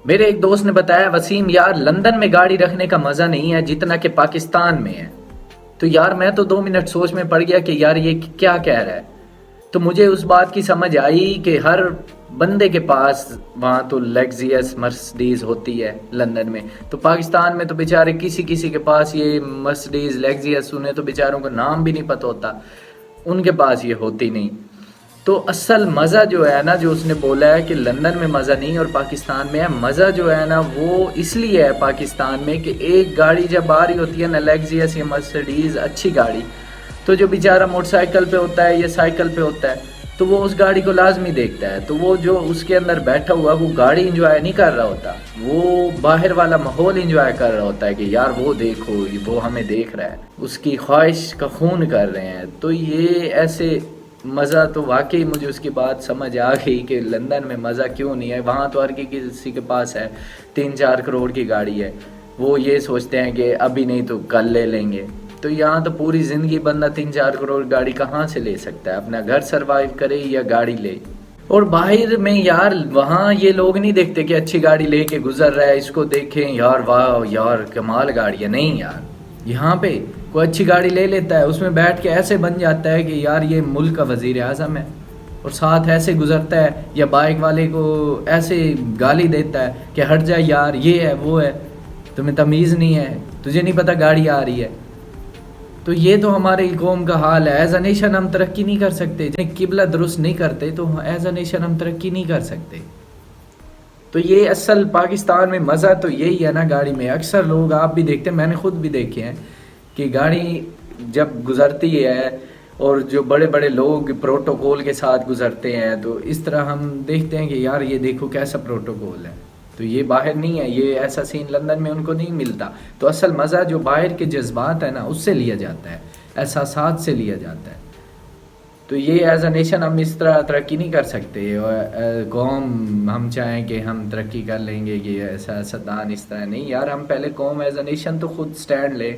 میرے ایک دوست نے بتایا وسیم یار لندن میں گاڑی رکھنے کا مزہ نہیں ہے جتنا کہ پاکستان میں ہے. تو یار میں تو 2 منٹ سوچ میں پڑ گیا کہ یار یہ کیا کہہ رہا ہے. تو مجھے اس بات کی سمجھ آئی کہ ہر بندے کے پاس وہاں تو لیگزیس مرسڈیز ہوتی ہے لندن میں. تو پاکستان میں تو بیچارے کسی کسی کے پاس یہ مرسڈیز لیگزیس انہیں تو بیچاروں کو نام بھی نہیں پتہ ہوتا, ان کے پاس یہ ہوتی نہیں. تو اصل مزہ جو ہے نا, جو اس نے بولا ہے کہ لندن میں مزہ نہیں اور پاکستان میں ہے, مزہ جو ہے نا وہ اس لیے ہے پاکستان میں کہ ایک گاڑی جب آ رہی ہوتی ہے نا لیگزیس یا مرسڈیز اچھی گاڑی, تو جو بیچارہ موٹر سائیکل پہ ہوتا ہے یا سائیکل پہ ہوتا ہے تو وہ اس گاڑی کو لازمی دیکھتا ہے. تو وہ جو اس کے اندر بیٹھا ہوا وہ گاڑی انجوائے نہیں کر رہا ہوتا, وہ باہر والا ماحول انجوائے کر رہا ہوتا ہے کہ یار وہ دیکھو وہ ہمیں دیکھ رہا ہے, اس کی خواہش کا خون کر رہے ہیں. تو یہ ایسے مزہ تو واقعی مجھے اس کی بات سمجھ آ گئی کہ لندن میں مزہ کیوں نہیں ہے. وہاں تو ہر کسی کے پاس ہے 3-4 کروڑ کی گاڑی ہے, وہ یہ سوچتے ہیں کہ ابھی نہیں تو کل لے لیں گے. تو یہاں تو پوری زندگی بندہ 3-4 کروڑ گاڑی کہاں سے لے سکتا ہے, اپنا گھر سروائیو کرے یا گاڑی لے. اور باہر میں یار وہاں یہ لوگ نہیں دیکھتے کہ اچھی گاڑی لے کے گزر رہا ہے, اس کو دیکھیں یار واہ یار کمال گاڑی ہے. نہیں یار, یہاں پہ کوئی اچھی گاڑی لے لیتا ہے, اس میں بیٹھ کے ایسے بن جاتا ہے کہ یار یہ ملک کا وزیر اعظم ہے, اور ساتھ ایسے گزرتا ہے یا بائک والے کو ایسے گالی دیتا ہے کہ ہٹ جا یار یہ ہے وہ ہے, تمہیں تمیز نہیں ہے, تجھے نہیں پتہ گاڑی آ رہی ہے. تو یہ تو ہمارے قوم کا حال ہے. ایز اے نیشن ہم ترقی نہیں کر سکتے, قبلہ درست نہیں کرتے تو ایز اے نیشن ہم ترقی نہیں کر سکتے. تو یہ اصل پاکستان میں مزہ تو یہی ہے نا گاڑی میں. اکثر لوگ آپ بھی دیکھتے ہیں, میں نے خود بھی دیکھے ہیں کہ گاڑی جب گزرتی ہے اور جو بڑے بڑے لوگ پروٹوکول کے ساتھ گزرتے ہیں تو اس طرح ہم دیکھتے ہیں کہ یار یہ دیکھو کیسا پروٹوکول ہے. تو یہ باہر نہیں ہے, یہ ایسا سین لندن میں ان کو نہیں ملتا. تو اصل مزہ جو باہر کے جذبات ہے نا اس سے لیا جاتا ہے, احساسات سے لیا جاتا ہے. تو یہ ایز اے نیشن ہم اس طرح ترقی نہیں کر سکتے. اور قوم ہم چاہیں کہ ہم ترقی کر لیں گے کہ ایسا سدان اس طرح نہیں. یار ہم پہلے قوم ایز اے نیشن تو خود سٹینڈ لے.